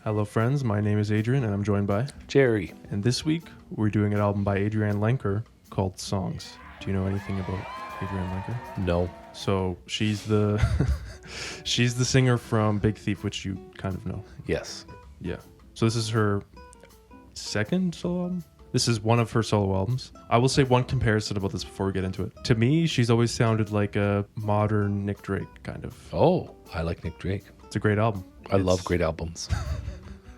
Hello friends, my name is Adrian and I'm joined by Jerry. And this week we're doing an album by Adrianne Lenker called Songs. Do you know anything about Adrianne Lenker? No. So she's the she's the singer from Big Thief, which you kind of know. Yes. Yeah. So this is her second solo album? This is one of her solo albums. I will say one comparison about this before we get into it. To me, she's always sounded like a modern Nick Drake kind of. Oh, I like Nick Drake. It's a great album. I love great albums.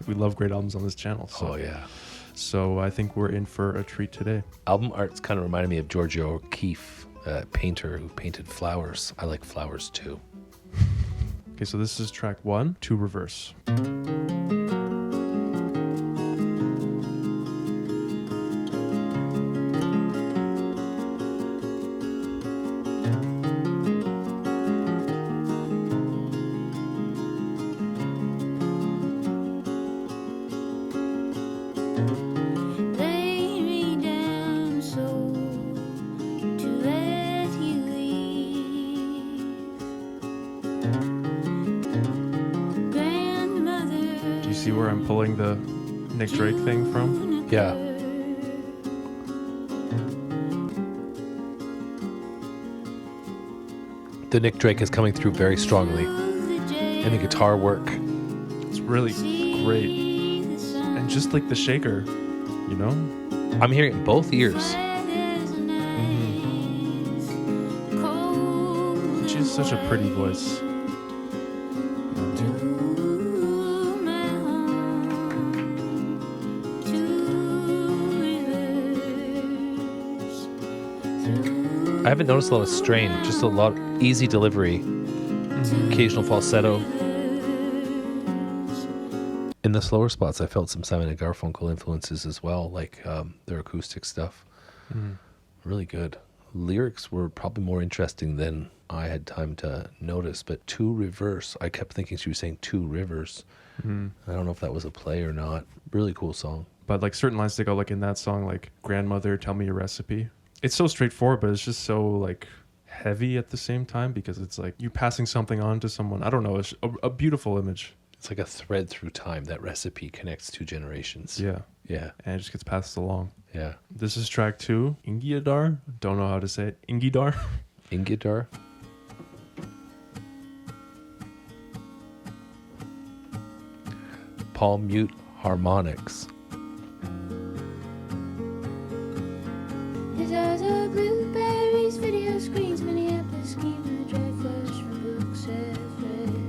We love great albums on this channel. So. Oh, yeah. So I think we're in for a treat today. Album art's kind of reminded me of Georgia O'Keeffe, painter who painted flowers. I like flowers too. Okay, so this is track 1, To Reverse. See where I'm pulling the Nick Drake thing from? Yeah. The Nick Drake is coming through very strongly. And the guitar work. It's really great. And just like the shaker, you know? I'm hearing it in both ears. She has such a pretty voice. I haven't noticed a lot of strain, just a lot of easy delivery, occasional falsetto. In the slower spots, I felt some Simon & Garfunkel influences as well, like their acoustic stuff. Really good. Lyrics were probably more interesting than I had time to notice, but To Reverse, I kept thinking she was saying Two Rivers. I don't know if that was a play or not. Really cool song. But like certain lines stick out, like in that song, like Grandmother, Tell Me Your Recipe. It's so straightforward, but it's just so like heavy at the same time because it's like you passing something on to someone. I don't know. It's a beautiful image. It's like a thread through time. That recipe connects two generations. Yeah. Yeah. And it just gets passed along. Yeah. This is track 2, ingydar. Don't know how to say it. Ingydar. Ingydar. Palm mute harmonics. His eyes are blueberries, video screens, Minneapolis scheme, and the dry flesh from books I've read.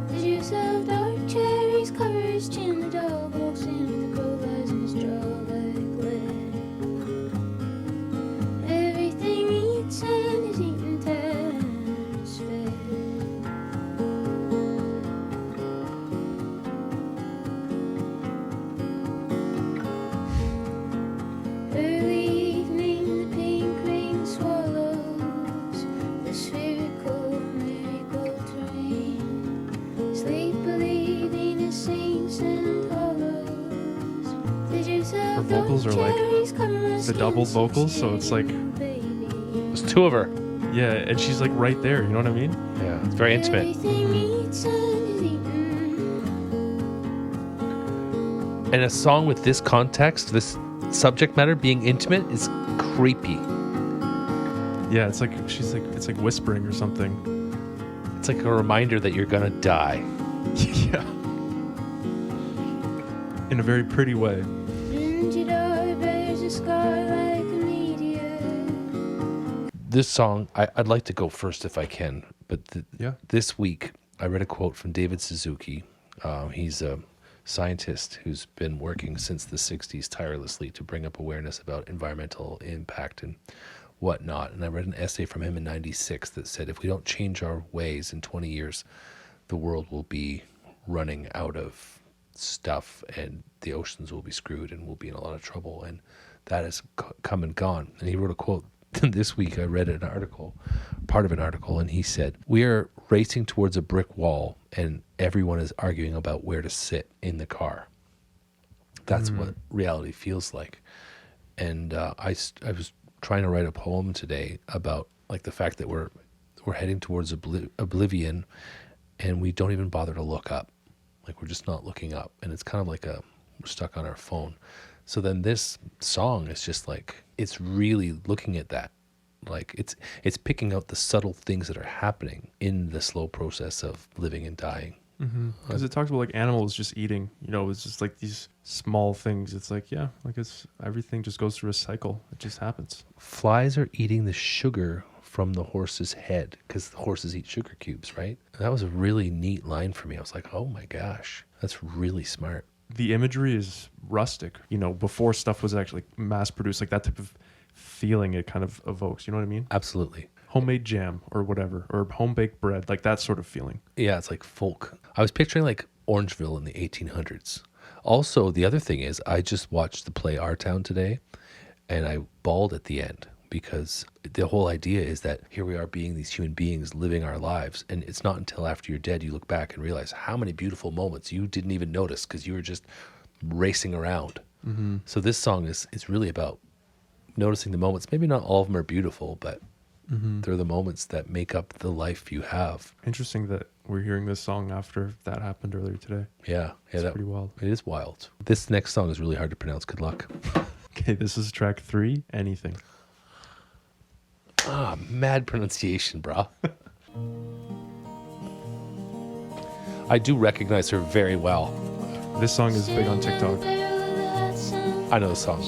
The juice of dark cherries cover his chin, the dog walks in with the crowbars in his jaw like lead. Everything he eats and is eaten turns fed. Her vocals are like the double vocals, so it's like There's two of her. yeah, and she's like right there. You know what I mean? Yeah, it's very intimate. And a song with this context, this subject matter being intimate, is creepy. Yeah, it's like it's like whispering or something. It's like a reminder that you're gonna die. Yeah. In a very pretty way. This song, I'd like to go first if I can, but this week I read a quote from David Suzuki. He's a scientist who's been working since the 60s tirelessly to bring up awareness about environmental impact and whatnot. And I read an essay from him in 96 that said, if we don't change our ways in 20 years, the world will be running out of stuff and the oceans will be screwed and we'll be in a lot of trouble. And that has come and gone. And he wrote a quote this week. I read an article, part of an article, and he said, we are racing towards a brick wall and everyone is arguing about where to sit in the car. That's what reality feels like. And I was trying to write a poem today about like the fact that we're heading towards oblivion and we don't even bother to look up. Like we're just not looking up, and it's kind of like we're stuck on our phone. So then this song is just like, it's really looking at that. Like it's picking out the subtle things that are happening in the slow process of living and dying. Because it talks about like animals just eating, it's just like these small things. It's like, yeah, like it's everything just goes through a cycle. It just happens. Flies are eating the sugar from the horse's head because the horses eat sugar cubes, right? And that was a really neat line for me. I was like, oh my gosh, that's really smart. The imagery is rustic, before stuff was actually mass produced, like that type of feeling it kind of evokes. You know what I mean? Absolutely. Homemade jam or whatever, or home baked bread, like that sort of feeling. Yeah, it's like folk. I was picturing like Orangeville in the 1800s. Also, the other thing is I just watched the play Our Town today, and I bawled at the end because the whole idea is that here we are being these human beings living our lives, and it's not until after you're dead you look back and realize how many beautiful moments you didn't even notice because you were just racing around. So this song is really about noticing the moments. Maybe not all of them are beautiful, but they're the moments that make up the life you have. Interesting that we're hearing this song after that happened earlier today. Yeah, It's pretty wild. It is wild. This next song is really hard to pronounce. Good luck. Okay, this is track 3, Anything. Mad pronunciation, brah. I do recognize her very well. This song is big on TikTok. I know the song.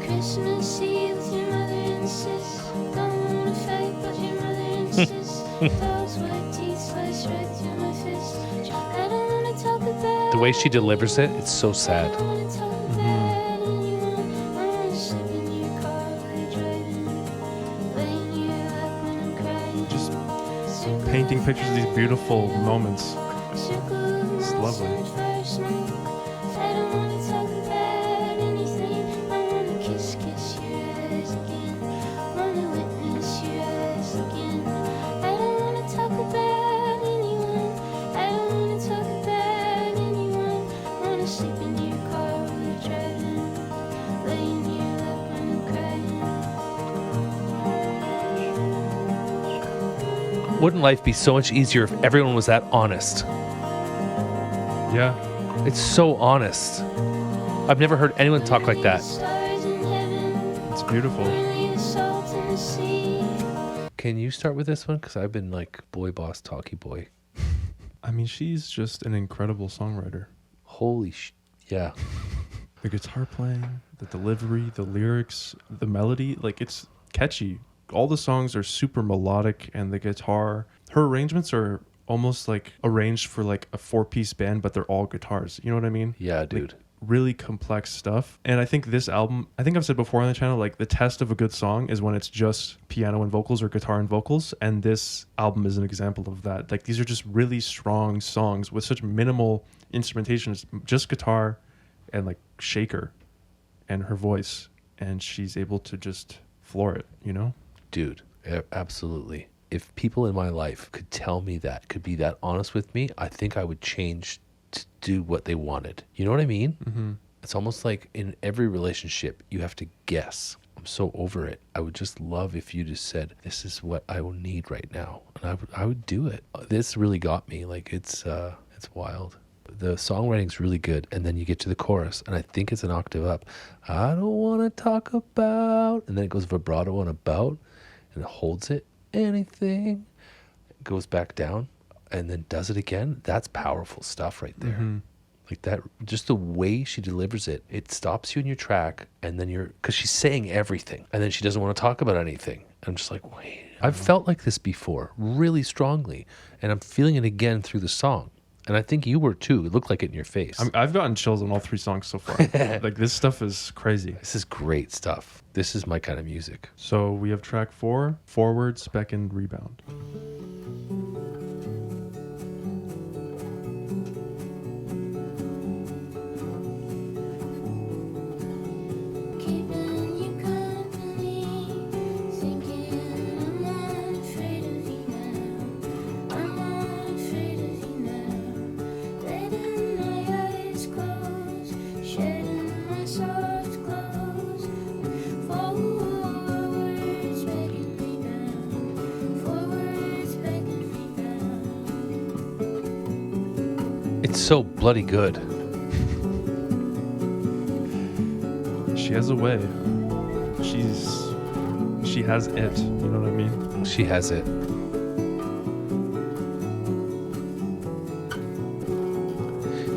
Christmas Eve with your mother and sis. Don't wanna fight, but your mother insists. Dog's white teeth slice right through my fist. I don't wanna talk about The way she delivers it, it's so sad. I don't wanna talk about anyone. I wanna sleep in your car while you're driving. Laying you up when I'm crying. Just painting pictures of these beautiful moments. It's lovely. I don't wanna talk about anything. I wanna kiss your eyes again. Wanna witness your eyes again. I don't wanna talk about anyone. I don't wanna talk about anyone. Wanna sleep in your car while you're driving. Laying you up when I'm crying. Wouldn't life be so much easier if everyone was that honest? Yeah. It's so honest. I've never heard anyone talk like that. Stars in heaven. It's beautiful. Only the salt in the sea. Can you start with this one? Because I've been like boy boss talky boy. I mean, she's just an incredible songwriter. Holy yeah. The guitar playing, the delivery, the lyrics, the melody, like it's catchy. All the songs are super melodic, and the guitar, her arrangements are almost like arranged for like a 4-piece band, but they're all guitars. You know what I mean? Yeah, dude. Like, really complex stuff. And I think this album, I think I've said before on the channel, like the test of a good song is when it's just piano and vocals or guitar and vocals. And this album is an example of that. Like these are just really strong songs with such minimal instrumentation. It's just guitar and like shaker and her voice. And she's able to just floor it, Dude, absolutely. If people in my life could tell me that, could be that honest with me, I think I would change to do what they wanted. You know what I mean? Mm-hmm. It's almost like in every relationship, you have to guess. I'm so over it. I would just love if you just said, this is what I will need right now. And I would do it. This really got me. Like it's wild. The songwriting's really good. And then you get to the chorus, and I think it's an octave up. I don't want to talk about, and then it goes vibrato on about, and it holds it. Anything. It goes back down and then does it again. That's powerful stuff right there. Mm-hmm. Like that, just the way she delivers it, it stops you in your track, and then because she's saying everything, and then she doesn't want to talk about anything. I'm just like, wait, I've felt like this before really strongly, and I'm feeling it again through the song. And I think you were too. It looked like it in your face. I've gotten chills on all 3 songs so far. Like this stuff is crazy. This is great stuff. This is my kind of music. So we have track 4, Forward, Beckon, Rebound. Keeping you company, thinking I'm not afraid of you now. It's so bloody good. She has a way. She has it. You know what I mean? She has it.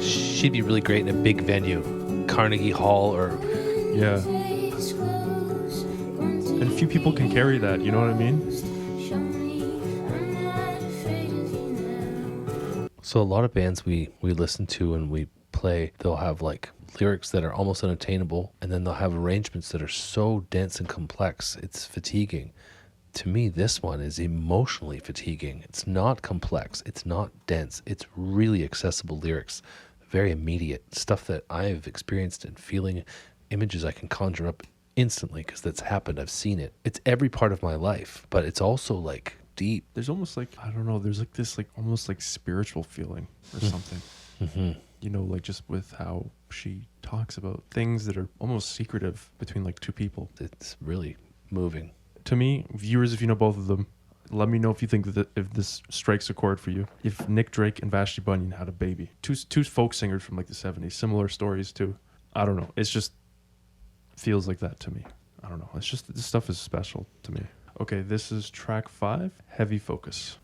She'd be really great in a big venue, Carnegie Hall, or Yeah. And few people can carry that. You know what I mean? so a lot of bands we listen to and we play, they'll have like lyrics that are almost unattainable, and then they'll have arrangements that are so dense and complex, it's fatiguing. To me, this one is emotionally fatiguing. It's not complex. It's not dense. It's really accessible lyrics, very immediate stuff that I've experienced and feeling, images I can conjure up instantly because that's happened. I've seen it. It's every part of my life, but it's also like deep. There's almost like, I don't know, there's like this like almost like spiritual feeling or something. Mm-hmm. You know, like just with how she talks about things that are almost secretive between like two people. It's really moving. To me, viewers, if you know both of them, let me know if you think that if this strikes a chord for you. If Nick Drake and Vashti Bunyan had a baby, two folk singers from like the 70s, similar stories too. I don't know. It's just feels like that to me. I don't know. It's just this stuff is special to me. Okay, this is track 5, Heavy Focus.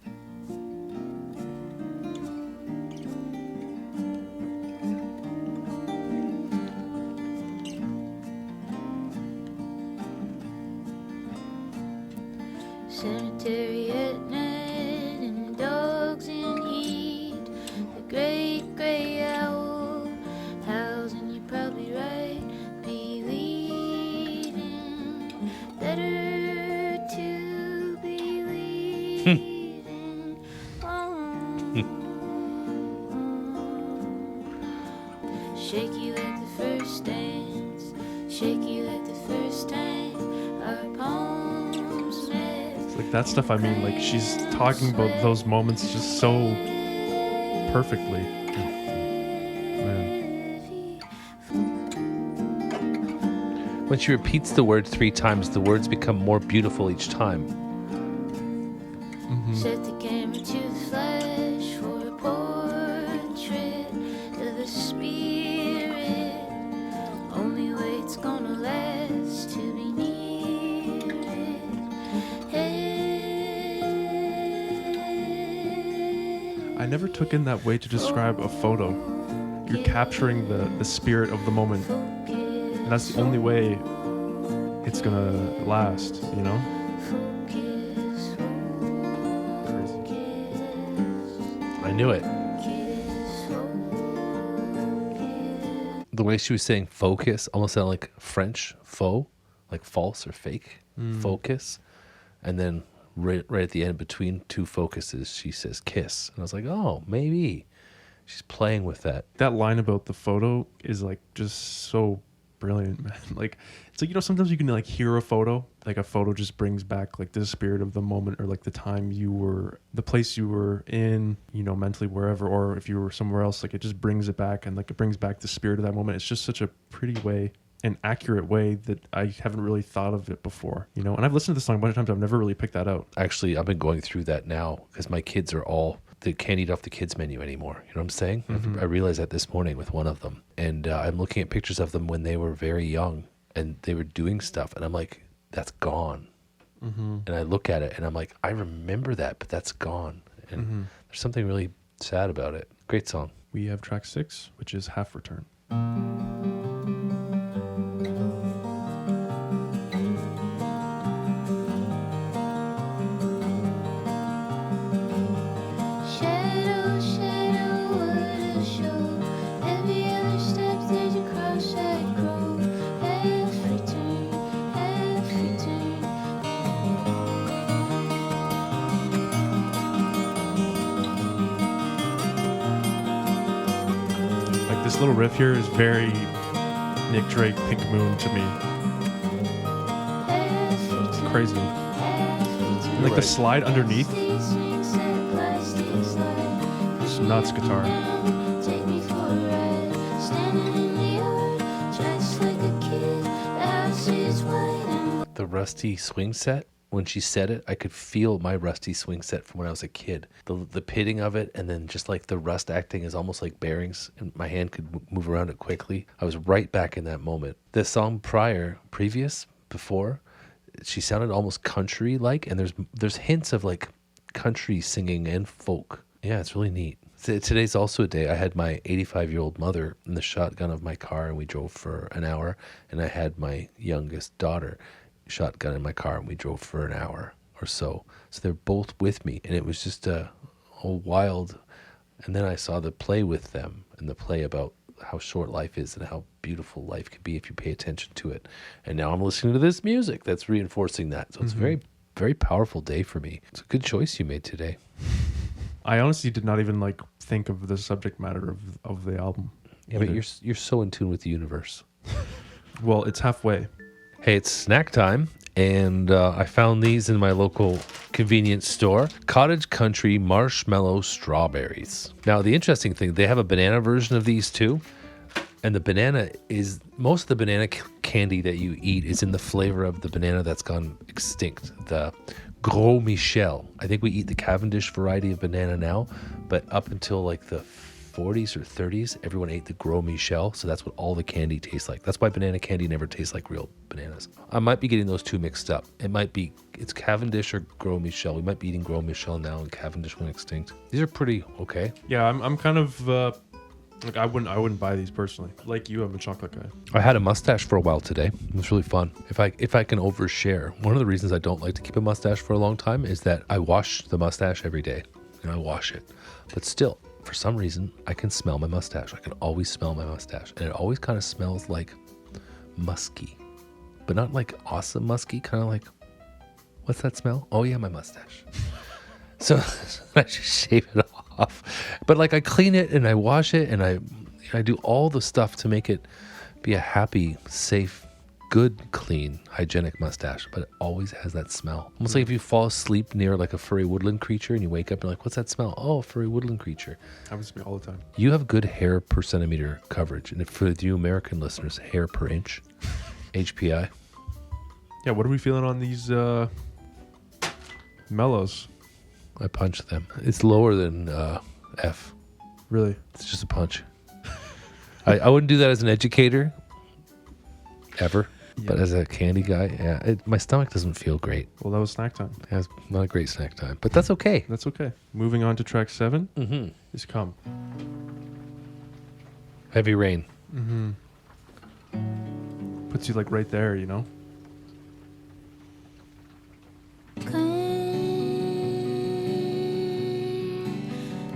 Cemetery at night and the dogs in heat. The great grey owl howls and you're probably right. Believing better to believing. Shake you like the first dance. Shake you like the first time. Our palms met. Like that stuff, I mean, like she's talking about those moments just so perfectly. Man. When she repeats the word 3 times, the words become more beautiful each time. Set the camera to the flash for a portrait of the spirit. Only way it's gonna last to be near it. I never took in that way to describe a photo. You're capturing the spirit of the moment. And that's the only way it's gonna last, you know? I knew it. The way she was saying focus almost sounded like French faux, like false or fake. Focus. And then right at the end between 2 focuses, she says kiss. And I was like, oh, maybe. She's playing with that. That line about the photo is like just so brilliant, man. Like it's like, you know, sometimes you can like hear a photo, like a photo just brings back like the spirit of the moment or like the time you were, the place you were in, you know, mentally, wherever, or if you were somewhere else, like it just brings it back and like it brings back the spirit of that moment. It's just such a pretty way, an accurate way that I haven't really thought of it before, you know. And I've listened to this song a bunch of times. I've never really picked that out. Actually, I've been going through that now because my kids are all, they can't eat off the kids menu anymore. You know what I'm saying? I realized that this morning with one of them. And I'm looking at pictures of them when they were very young and they were doing stuff. And I'm like, that's gone. And I look at it and I'm like, I remember that, but that's gone. And there's something really sad about it. Great song. We have track 6, which is Half Return. Shadow, shadow, what a show. Every other step there's a cross I grow. Half return, half return. Like this little riff here is very Nick Drake, Pink Moon to me. Half return, Crazy. half return. Like the slide underneath, These swings that plastic slide. Push me nuts guitar. down, take me for a ride. Standing in the yard, dressed like a kid. The house is white and The rusty swing set when she said it, I could feel my rusty swing set from when I was a kid. The pitting of it, and then just like the rust acting as almost like bearings, and my hand could move around it quickly. I was right back in that moment. The song before, she sounded almost country-like, and there's hints of like country singing and folk. Yeah, it's really neat. Today's also a day I had my 85-year-old mother in the shotgun of my car, and we drove for an hour, and I had my youngest daughter shotgun in my car, and we drove for an hour or so. So they're both with me, and it was just a wild. And then I saw the play with them, and the play about how short life is and how beautiful life can be if you pay attention to it. And now I'm listening to this music that's reinforcing that. So it's a very, very powerful day for me. It's a good choice you made today. I honestly did not even like think of the subject matter of the album. Yeah, but you're so in tune with the universe. Well, it's halfway. Hey, it's snack time, and I found these in my local convenience store. Cottage Country Marshmallow Strawberries. Now, the interesting thing, they have a banana version of these too, and the banana is, most of the banana candy that you eat is in the flavor of the banana that's gone extinct, the Gros Michel. I think we eat the Cavendish variety of banana now, but up until like the 40s or 30s, everyone ate the Gros Michel, so that's what all the candy tastes like. That's why banana candy never tastes like real bananas. I might be getting those two mixed up. It's Cavendish or Gros Michel. We might be eating Gros Michel now, and Cavendish went extinct. These are pretty okay. Yeah, I'm kind of like I wouldn't buy these personally. Like you, I'm a chocolate guy. I had a mustache for a while today. It was really fun. If I can overshare, one of the reasons I don't like to keep a mustache for a long time is that I wash the mustache every day, and I wash it, but still, for some reason, I can smell my mustache. I can always smell my mustache. And it always kind of smells like musky. But not like awesome musky. Kind of like, what's that smell? Oh, yeah, my mustache. So I just shave it off. But like I clean it and I wash it and I do all the stuff to make it be a happy, safe, good, clean, hygienic mustache, but it always has that smell. Almost like if you fall asleep near like a furry woodland creature and you wake up and you're like, what's that smell? Oh, a furry woodland creature. Happens to me all the time. You have good hair per centimeter coverage. And for you American listeners, hair per inch, HPI. Yeah, what are we feeling on these mellows? I punch them. It's lower than F. Really? It's just a punch. I wouldn't do that as an educator, ever. Yeah. But as a candy guy, yeah, my stomach doesn't feel great. Well, that was snack time. Yeah, it's not a great snack time, but that's okay. That's okay. Moving on to track 7 is Come. Heavy Rain. Puts you like right there, you know?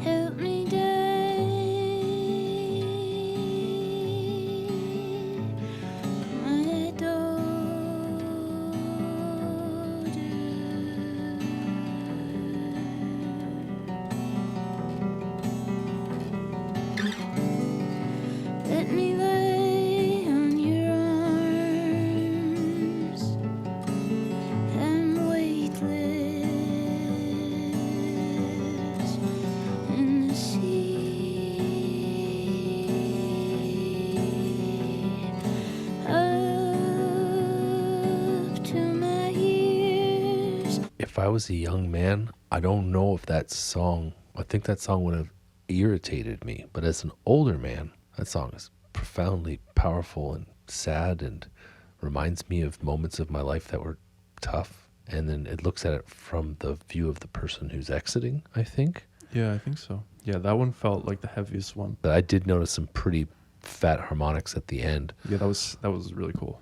Help me die. Let me lay on your arms. I'm weightless in the sea. Up to my ears. If I was a young man, I don't know if I think that song would have irritated me. But as an older man, that song is profoundly powerful and sad and reminds me of moments of my life that were tough. And then it looks at it from the view of the person who's exiting, I think. Yeah, I think so. Yeah, that one felt like the heaviest one. But I did notice some pretty fat harmonics at the end. Yeah, that was really cool.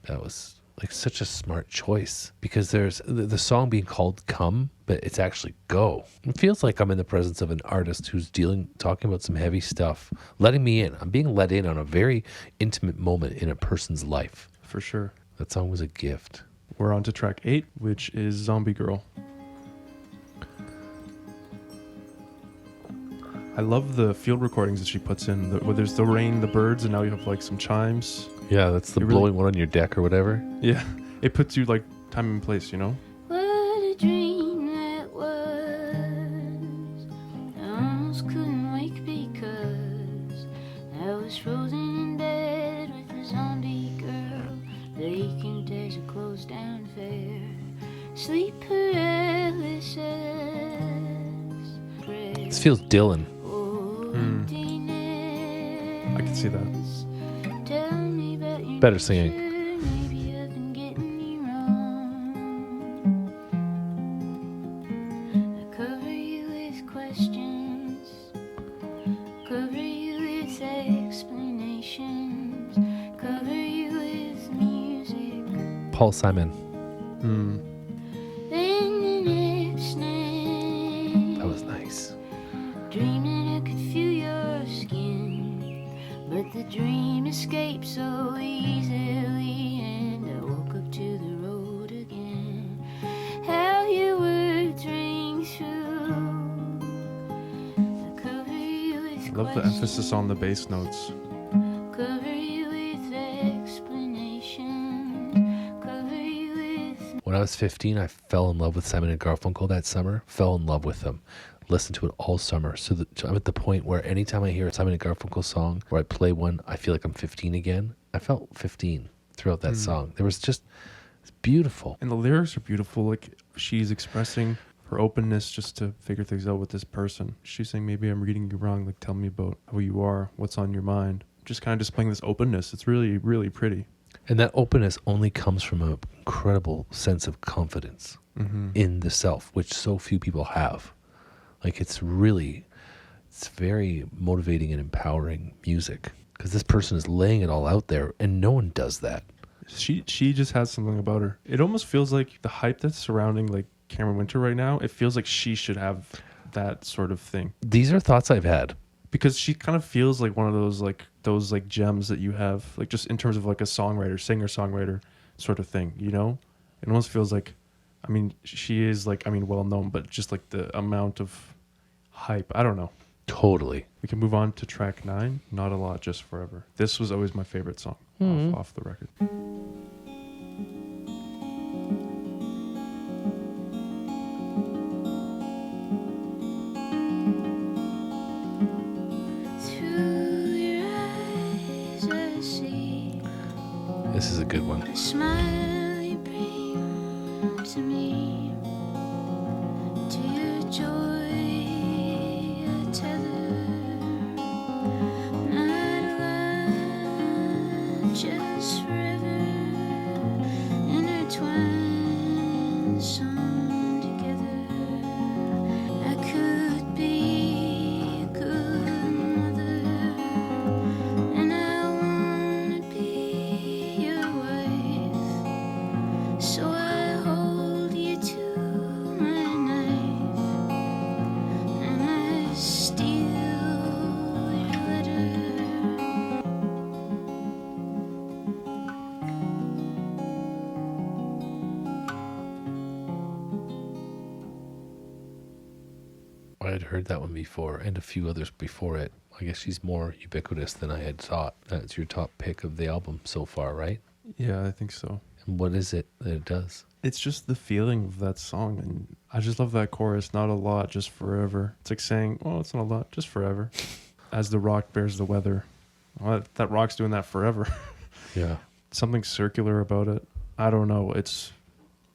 That was like such a smart choice, because there's the song being called Come, but it's actually Go. It feels like I'm in the presence of an artist who's talking about some heavy stuff, letting me in. I'm being let in on a very intimate moment in a person's life. For sure. That song was a gift. We're on to track 8, which is Zombie Girl. I love the field recordings that she puts in, where there's the rain, the birds, and now you have like some chimes. Yeah, that's the blowing one on your deck or whatever. Yeah, it puts you like time and place, you know? What a dream that was. I almost couldn't wake because I was frozen in bed with a zombie girl. Vacant as a closed down fair. This feels Dylan. I can see that. Better singing. Cover you with questions, cover you with explanations, cover you with music. Paul Simon. Then the next night, That was nice. dreaming I could feel your skin, but the dream escaped so easily, and I woke up to the road again. How your words ring through. I cover you with I love the emphasis on the bass notes. cover you with explanations, cover you with. When I was 15, I fell in love with Simon and Garfunkel that summer. Fell in love with them. Listened to it all summer. So I'm at the point where anytime I hear a Simon and Garfunkel song, or I play one, I feel like I'm 15 again. I felt 15 throughout that song. There was just, it's beautiful. And the lyrics are beautiful. Like, she's expressing her openness just to figure things out with this person. She's saying, maybe I'm reading you wrong. Like, tell me about who you are, what's on your mind. Just kind of displaying this openness. It's really, really pretty. And that openness only comes from an incredible sense of confidence in the self, which so few people have. Like, it's very motivating and empowering music, because this person is laying it all out there, and no one does that. She just has something about her. It almost feels like the hype that's surrounding like Cameron Winter right now, it feels like she should have that sort of thing. These are thoughts I've had. Because she kind of feels like one of those gems that you have, like, just in terms of like a songwriter, singer-songwriter sort of thing, you know? It almost feels like, I mean, she is like, I mean, well known, but just like the amount of hype, I don't know. Totally. We can move on to track 9, Not a Lot, Just Forever. This was always my favorite song off the record. Through your eyes I see This is a good one. a smile you bring to me. To your joy I tether. Not a lot, just forever. Intertwined, sewn together. I could be a good mother, and I wanna be your wife. So I hold you to my knife, and I steal your letter. I had heard that one before, and a few others before it. I guess she's more ubiquitous than I had thought. That's your top pick of the album so far, right? Yeah, I think so. And what is it that it does? It's just the feeling of that song, and I just love that chorus, not a lot, just forever. It's like saying, oh, it's not a lot, just forever. As the rock bears the weather. Well, that rock's doing that forever. Yeah. Something circular about it. I don't know. It's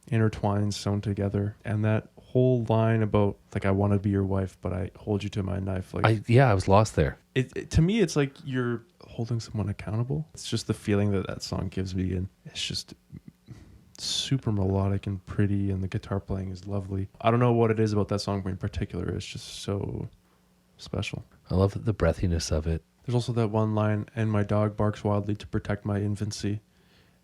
intertwined, sewn together. And that whole line about, like, I want to be your wife, but I hold you to my knife. Like, I was lost there. to me, it's like you're holding someone accountable. It's just the feeling that song gives me, and it's just super melodic and pretty, and the guitar playing is lovely. I don't know what it is about that song in particular. It's just so special. I love the breathiness of it. There's also that one line, and my dog barks wildly to protect my infancy,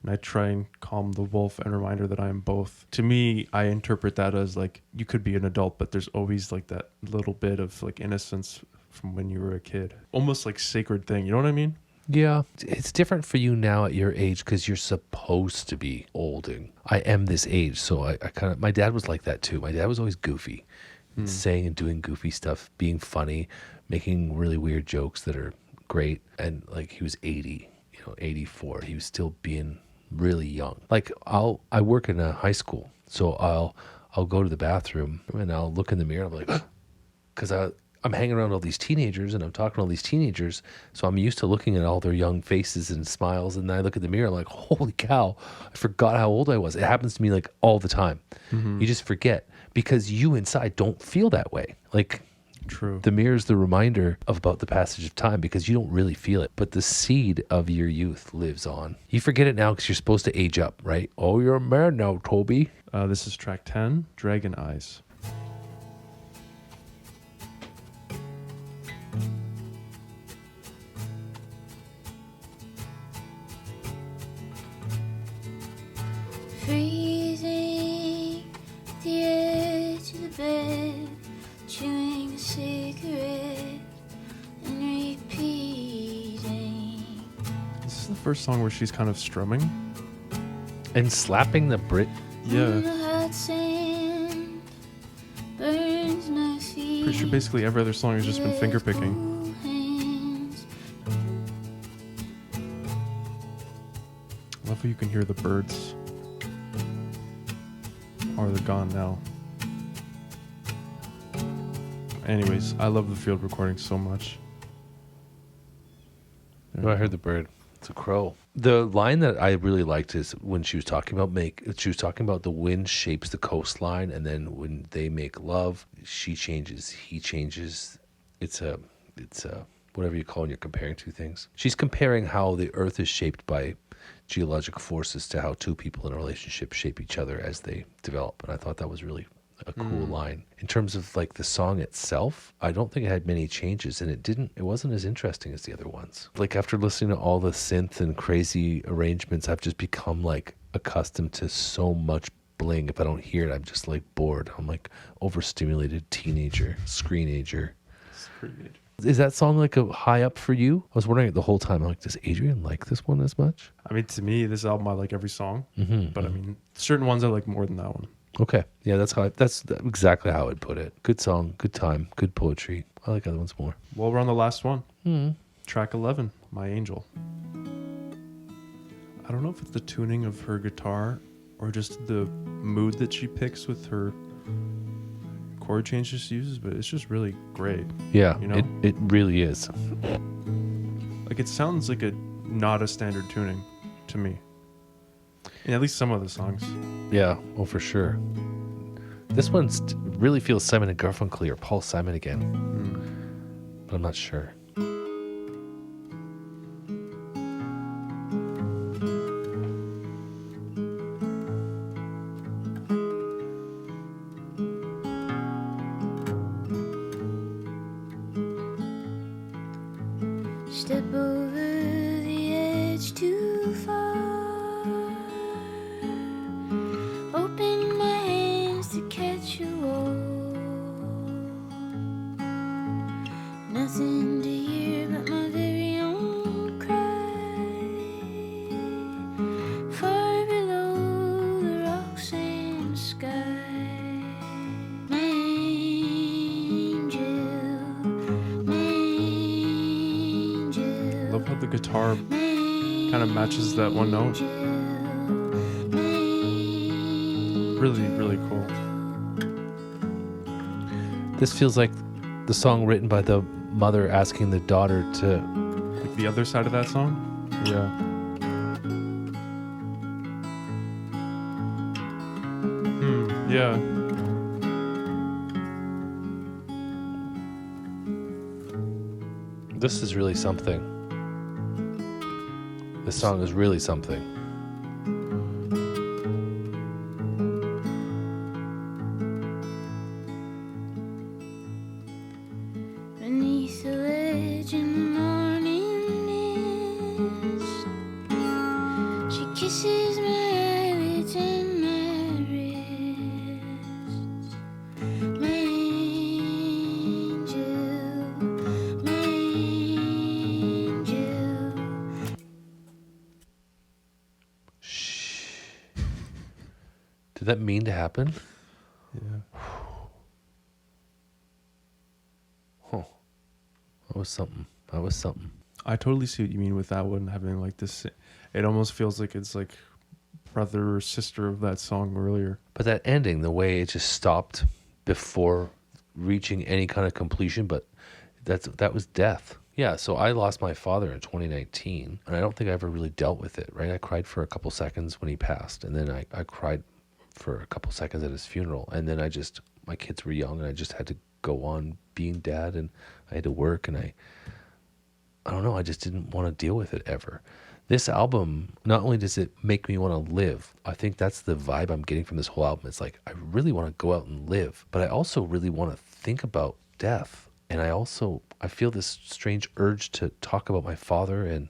and I try and calm the wolf and reminder that I am both. To me, I interpret that as like, you could be an adult, but there's always like that little bit of like innocence from when you were a kid. Almost like sacred thing, you know what I mean? Yeah. It's different for you now at your age because you're supposed to be olding. I am this age, so I kind of, my dad was like that too. My dad was always goofy, saying and doing goofy stuff, being funny, making really weird jokes that are great. And like, he was 80, 84. He was still being really young. Like, I work in a high school, so I'll go to the bathroom and I'll look in the mirror. I'm like, because I'm hanging around all these teenagers and I'm talking to all these teenagers, so I'm used to looking at all their young faces and smiles. And then I look at the mirror, I'm like, holy cow, I forgot how old I was. It happens to me like all the time. You just forget because you inside don't feel that way. Like, True. The mirror is the reminder of about the passage of time because you don't really feel it, but the seed of your youth lives on. You forget it now because you're supposed to age up, right? Oh, you're a man now, Toby. This is track 10, Dragon Eyes. Freezing at the edge of the bed, chewing a cigarette and repeating. This is the first song where she's kind of strumming. And slapping the Brit. Yeah. On the hot sand burns my feet. Pretty sure basically every other song has just been finger picking. Cool hands. I love how you can hear the birds. Or they're gone now. Anyways, I love the field recording so much. Oh, I heard the bird. It's a crow. The line that I really liked is when she was talking about the wind shapes the coastline, and then when they make love, she changes, he changes. It's a whatever you call when you're comparing two things. She's comparing how the earth is shaped by geologic forces to how two people in a relationship shape each other as they develop. And I thought that was really a cool line. In terms of like the song itself, I don't think it had many changes, and it wasn't as interesting as the other ones. Like after listening to all the synth and crazy arrangements, I've just become like accustomed to so much bling. If I don't hear it, I'm just like bored. I'm like overstimulated teenager, screenager. Is that song like a high up for you? I was wondering it the whole time. I'm like, does Adrian like this one as much? I mean, to me, this album I like every song, but I mean, certain ones I like more than that one. Okay, yeah, that's exactly how I'd put it. Good song, good time, good poetry. I like other ones more. Well, we're on the last one. Track 11, My Angel. I don't know if it's the tuning of her guitar or just the mood that she picks with her chord changes she uses, but it's just really great. Yeah, you know? it really is. Like, it sounds like not a standard tuning to me. In at least some of the songs. Yeah, oh, for sure. This one really feels Simon & Garfunkel or Paul Simon again. But I'm not sure. Step over the edge too far. Open my hands to catch you all. Nothing to hear but my very own cry. Far below the rocks and sky. My angel, my angel. Love how the guitar kind of matches that one note. Really, really cool. This feels like the song written by the mother asking the daughter to... Like the other side of that song? Yeah. Yeah. This is really something. This song is really something. Beneath the ledge in the morning mist, she kisses my eyelids and my wrists. My angel. Shh. Did that mean to happen? Yeah. Huh. That was something. That was something. I totally see what you mean with that one having like this. It almost feels like it's like brother or sister of that song earlier. But that ending, the way it just stopped before reaching any kind of completion, but that was death. Yeah, so I lost my father in 2019, and I don't think I ever really dealt with it, right? I cried for a couple seconds when he passed, and then I cried for a couple seconds at his funeral, and then I just my kids were young and I just had to go on being dad, and I had to work, and I don't know, I just didn't want to deal with it ever. This album, not only does it make me want to live, I think that's the vibe I'm getting from this whole album. It's like, I really want to go out and live, but I also really want to think about death. And I feel this strange urge to talk about my father and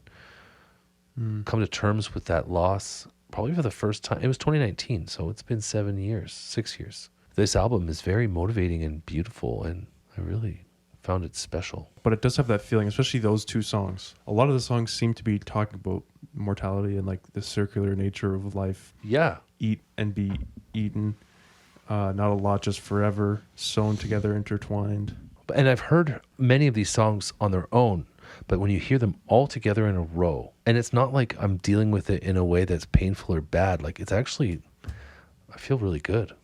come to terms with that loss, probably for the first time. It was 2019, so it's been 6 years. This album is very motivating and beautiful, and I really found it special. But it does have that feeling, especially those two songs. A lot of the songs seem to be talking about mortality and like the circular nature of life. Yeah. Eat and be eaten. Not a lot, just forever, sewn together, intertwined. And I've heard many of these songs on their own, but when you hear them all together in a row, and it's not like I'm dealing with it in a way that's painful or bad, like it's actually, I feel really good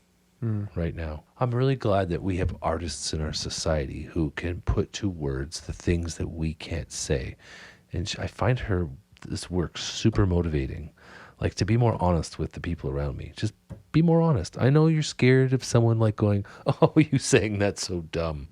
right now. I'm really glad that we have artists in our society who can put to words the things that we can't say. And I find this work super motivating. Like, to be more honest with the people around me. Just be more honest. I know you're scared of someone like going, oh, you saying that's so dumb.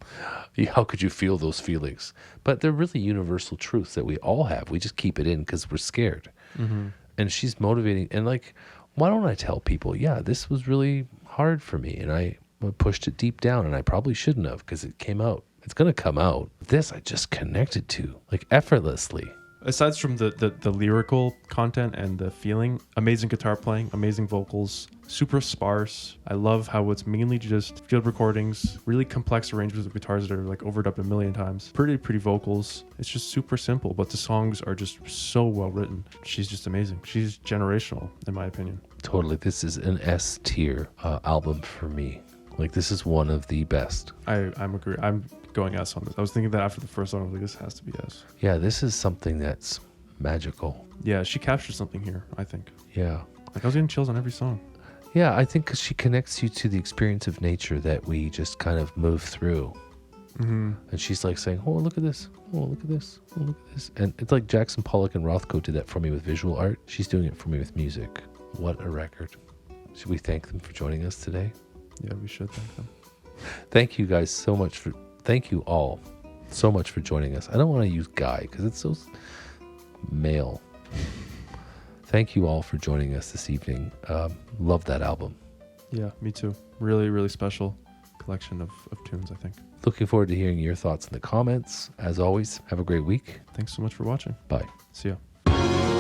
How could you feel those feelings? But they're really universal truths that we all have. We just keep it in because we're scared. Mm-hmm. And she's motivating. And like, why don't I tell people, yeah, this was really hard for me, and I pushed it deep down, and I probably shouldn't have, because it came out. It's going to come out. This I just connected to, like, effortlessly. Aside from the lyrical content and the feeling, amazing guitar playing, amazing vocals, super sparse. I love how it's mainly just field recordings, really complex arrangements of guitars that are like overdubbed a million times. Pretty vocals. It's just super simple, but the songs are just so well written. She's just amazing. She's generational, in my opinion. Totally. This is an S tier album for me. Like, this is one of the best. I'm agree. I'm going S on this. I was thinking that after the first song, I was like, this has to be S. Yeah, this is something that's magical. Yeah, she captured something here, I think. Yeah. Like, I was getting chills on every song. Yeah, I think because she connects you to the experience of nature that we just kind of move through. Mm-hmm. And she's like saying, oh, look at this. Oh, look at this. Oh, look at this. And it's like Jackson Pollock and Rothko did that for me with visual art. She's doing it for me with music. What a record. Should we thank them for joining us today? Yeah, we should thank them. Thank you guys so much thank you all so much for joining us. I don't want to use guy because it's so male. Thank you all for joining us this evening. Love that album. Yeah, me too. Really, really special collection of tunes, I think. Looking forward to hearing your thoughts in the comments. As always, have a great week. Thanks so much for watching. Bye. See ya.